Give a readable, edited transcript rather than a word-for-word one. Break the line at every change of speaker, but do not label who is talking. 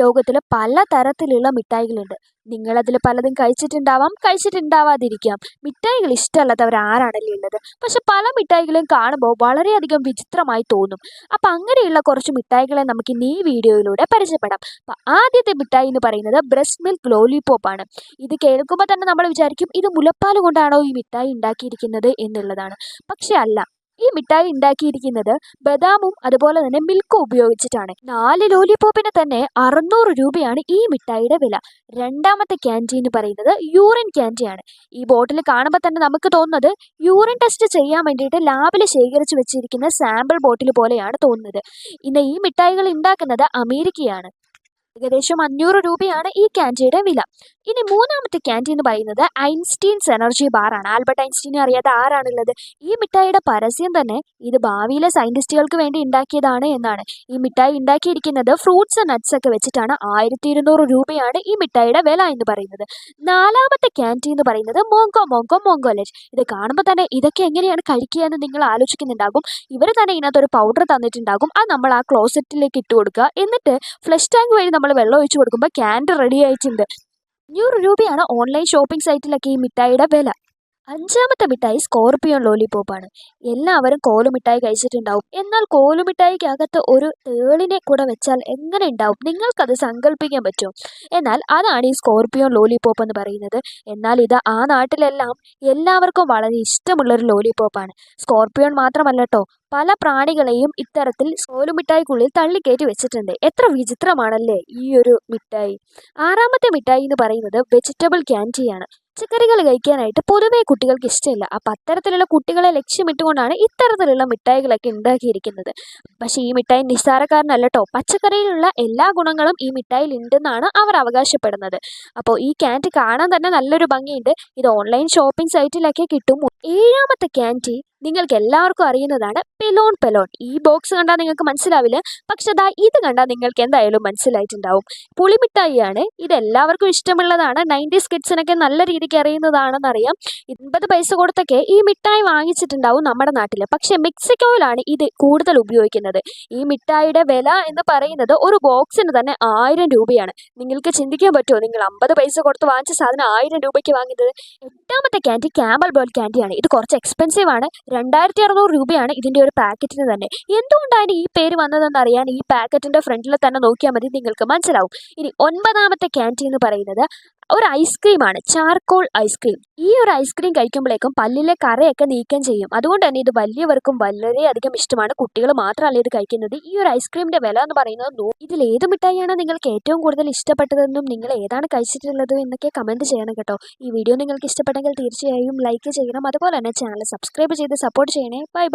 ലോകത്തിൽ പലതരത്തിലുള്ള മിഠായികളുണ്ട്. നിങ്ങളതിൽ പലതും കഴിച്ചിട്ടുണ്ടാവാം, കഴിച്ചിട്ടുണ്ടാവാതിരിക്കാം. മിഠായികൾ ഇഷ്ടമല്ലാത്തവർ ആരാണല്ലേ ഉള്ളത്? പക്ഷെ പല മിഠായികളും കാണുമ്പോൾ വളരെയധികം വിചിത്രമായി തോന്നും. അപ്പം അങ്ങനെയുള്ള കുറച്ച് മിഠായികളെ നമുക്ക് ഇന്ന് ഈ വീഡിയോയിലൂടെ പരിചയപ്പെടാം. അപ്പം ആദ്യത്തെ മിഠായി എന്ന് പറയുന്നത് ബ്രസ്റ്റ് മിൽക്ക് ലോലിപോപ്പ് ആണ്. ഇത് കേൾക്കുമ്പോൾ തന്നെ നമ്മൾ വിചാരിക്കും ഇത് മുലപ്പാൽ കൊണ്ടാണോ ഈ മിഠായി ഉണ്ടാക്കിയിരിക്കുന്നത് എന്നുള്ളതാണ്. പക്ഷെ അല്ല. ഈ മിഠായി ഉണ്ടാക്കിയിരിക്കുന്നത് ബദാമും അതുപോലെ തന്നെ മിൽക്കും ഉപയോഗിച്ചിട്ടാണ്. 4 ലോലിപോപ്പിന് തന്നെ 600 രൂപയാണ് ഈ മിഠായിയുടെ വില. രണ്ടാമത്തെ ക്യാൻഡി എന്ന് പറയുന്നത് യൂറിൻ ക്യാൻഡിയാണ്. ഈ ബോട്ടിൽ കാണുമ്പോൾ തന്നെ നമുക്ക് തോന്നുന്നത് യൂറിൻ ടെസ്റ്റ് ചെയ്യാൻ വേണ്ടിയിട്ട് ലാബിൽ ശേഖരിച്ച് വെച്ചിരിക്കുന്ന സാമ്പിൾ ബോട്ടിൽ പോലെയാണ് തോന്നുന്നത്. ഇന്ന് ഈ മിഠായികൾ ഉണ്ടാക്കുന്നത് അമേരിക്കയാണ്. ഏകദേശം 500 രൂപയാണ് ഈ ക്യാൻഡിയുടെ വില. ഇനി മൂന്നാമത്തെ ക്യാൻഡി എന്ന് പറയുന്നത് ഐൻസ്റ്റീൻസ് എനർജി ബാർ ആണ്. ആൽബർട്ട് ഐൻസ്റ്റീനെ അറിയാതെ ആരാണുള്ളത്? ഈ മിഠായിയുടെ പരസ്യം തന്നെ ഇത് ഭാവിയിലെ സയന്റിസ്റ്റുകൾക്ക് വേണ്ടി ഉണ്ടാക്കിയതാണ് എന്നാണ്. ഈ മിഠായി ഉണ്ടാക്കിയിരിക്കുന്നത് ഫ്രൂട്ട്സ് നട്ട്സ് ഒക്കെ വെച്ചിട്ടാണ്. 1200 രൂപയാണ് ഈ മിഠായിയുടെ വില എന്ന് പറയുന്നത്. നാലാമത്തെ ക്യാൻഡി എന്ന് പറയുന്നത് മോങ്കോലെറ്റ്. ഇത് കാണുമ്പോൾ തന്നെ ഇതൊക്കെ എങ്ങനെയാണ് കഴിക്കുക എന്ന് നിങ്ങൾ ആലോചിക്കുന്നുണ്ടാകും. ഇവർ തന്നെ ഇതിനകത്തൊരു പൗഡർ തന്നിട്ടുണ്ടാകും. അത് നമ്മൾ ആ ക്ലോസറ്റിലേക്ക് ഇട്ട് കൊടുക്കുക. എന്നിട്ട് ഫ്ലഷ് ടാങ്ക് വഴി നമ്മൾ വെള്ളം ഒഴിച്ച് കൊടുക്കുമ്പോൾ ക്യാൻഡി റെഡി ആയിട്ടുണ്ട്. 500 രൂപയാണ് ഓൺലൈൻ ഷോപ്പിംഗ് സൈറ്റിലൊക്കെ ഈ മിഠായിയുടെ വില. അഞ്ചാമത്തെ മിഠായി സ്കോർപിയോൺ ലോലിപോപ്പാണ്. എല്ലാവരും കോലുമിഠായി കഴിച്ചിട്ടുണ്ടാവും. എന്നാൽ കോലുമിഠായിക്കകത്ത് ഒരു തേളിനെ കൂടെ വെച്ചാൽ എങ്ങനെ ഉണ്ടാവും? നിങ്ങൾക്കത് സങ്കല്പിക്കാൻ പറ്റുമോ? എന്നാൽ അതാണ് ഈ സ്കോർപിയോൺ ലോലിപോപ്പ് എന്ന് പറയുന്നത്. എന്നാൽ ഇത് ആ നാട്ടിലെല്ലാം എല്ലാവർക്കും വളരെ ഇഷ്ടമുള്ളൊരു ലോലിപോപ്പാണ്. സ്കോർപിയോൺ മാത്രമല്ല കേട്ടോ, പല പ്രാണികളെയും ഇത്തരത്തിൽ കോലുമിഠായിക്കുള്ളിൽ തള്ളിക്കയറ്റി വെച്ചിട്ടുണ്ട്. എത്ര വിചിത്രമാണല്ലേ ഈ ഒരു മിഠായി. ആറാമത്തെ മിഠായി എന്ന് പറയുന്നത് വെജിറ്റബിൾ ക്യാൻഡിയാണ്. പച്ചക്കറികൾ കഴിക്കാനായിട്ട് പൊതുവേ കുട്ടികൾക്ക് ഇഷ്ടമില്ല. അപ്പം അത്തരത്തിലുള്ള കുട്ടികളെ ലക്ഷ്യമിട്ടുകൊണ്ടാണ് ഇത്തരത്തിലുള്ള മിഠായികളൊക്കെ ഉണ്ടാക്കിയിരിക്കുന്നത്. പക്ഷേ ഈ മിഠായി നിസ്സാരക്കാരനല്ല കേട്ടോ. പച്ചക്കറിയിലുള്ള എല്ലാ ഗുണങ്ങളും ഈ മിഠായിൽ ഉണ്ടെന്നാണ് അവർ അവകാശപ്പെടുന്നത്. അപ്പോൾ ഈ ക്യാൻഡി കാണാൻ തന്നെ നല്ലൊരു ഭംഗിയുണ്ട്. ഇത് ഓൺലൈൻ ഷോപ്പിംഗ് സൈറ്റിലൊക്കെ കിട്ടും. ഏഴാമത്തെ ക്യാൻഡി നിങ്ങൾക്ക് എല്ലാവർക്കും അറിയുന്നതാണ് പെലോൺ. ഈ ബോക്സ് കണ്ടാൽ നിങ്ങൾക്ക് മനസ്സിലാവില്ല. പക്ഷെ ദാ ഇത് കണ്ടാൽ നിങ്ങൾക്ക് എന്തായാലും മനസ്സിലായിട്ടുണ്ടാവും. പുളിമിഠായിയാണ്. ഇത് എല്ലാവർക്കും ഇഷ്ടമുള്ളതാണ്. 90s കിഡ്സിനൊക്കെ നല്ല രീതിക്ക് അറിയുന്നതാണെന്നറിയാം. 80 പൈസ കൊടുത്തൊക്കെ ഈ മിഠായി വാങ്ങിച്ചിട്ടുണ്ടാവും നമ്മുടെ നാട്ടിൽ. പക്ഷെ മെക്സിക്കോയിലാണ് ഇത് കൂടുതൽ ഉപയോഗിക്കുന്നത്. ഈ മിഠായിയുടെ വില എന്ന് പറയുന്നത് ഒരു ബോക്സിന് തന്നെ 1000 രൂപയാണ്. നിങ്ങൾക്ക് ചിന്തിക്കാൻ പറ്റുമോ? നിങ്ങൾ 50 പൈസ കൊടുത്ത് വാങ്ങിച്ച സാധനം 1000 രൂപയ്ക്ക് വാങ്ങിയത്. എട്ടാമത്തെ ക്യാൻഡി ക്യാമ്പൽ ബേർഡ് ക്യാൻഡിയാണ്. ഇത് കുറച്ച് എക്സ്പെൻസീവ് ആണ്. 2600 രൂപയാണ് ഇതിൻ്റെ ഒരു പാക്കറ്റിന് തന്നെ. എന്തുകൊണ്ടാണ് ഈ പേര് വന്നതെന്ന് അറിയാൻ ഈ പാക്കറ്റിൻ്റെ ഫ്രണ്ടിൽ തന്നെ നോക്കിയാൽ മതി, നിങ്ങൾക്ക് മനസ്സിലാവും. ഇനി ഒൻപതാമത്തെ ക്യാൻഡി എന്ന് പറയുന്നത് ഒരു ഐസ്ക്രീമാണ്, ചാർക്കോൾ ഐസ്ക്രീം. ഈ ഒരു ഐസ്ക്രീം കഴിക്കുമ്പോഴേക്കും പല്ലിലെ കറയൊക്കെ നീക്കം ചെയ്യും. അതുകൊണ്ട് തന്നെ ഇത് വലിയവർക്കും വളരെയധികം ഇഷ്ടമാണ്. കുട്ടികൾ മാത്രമല്ല ഇത് കഴിക്കുന്നത്. ഈ ഒരു ഐസ്ക്രീമിൻ്റെ വില എന്ന് പറയുന്നത് ഇതിൽ ഏത് മിഠായിയാണ് നിങ്ങൾക്ക് ഏറ്റവും കൂടുതൽ ഇഷ്ടപ്പെട്ടതെന്നും നിങ്ങൾ ഏതാണ് കഴിച്ചിട്ടുള്ളത് എന്നൊക്കെ കമൻറ്റ് ചെയ്യണം കേട്ടോ. ഈ വീഡിയോ നിങ്ങൾക്ക് ഇഷ്ടപ്പെട്ടെങ്കിൽ തീർച്ചയായും ലൈക്ക് ചെയ്യണം. അതുപോലെ തന്നെ ചാനൽ സബ്സ്ക്രൈബ് ചെയ്ത് സപ്പോർട്ട് ചെയ്യണേ. ബൈ.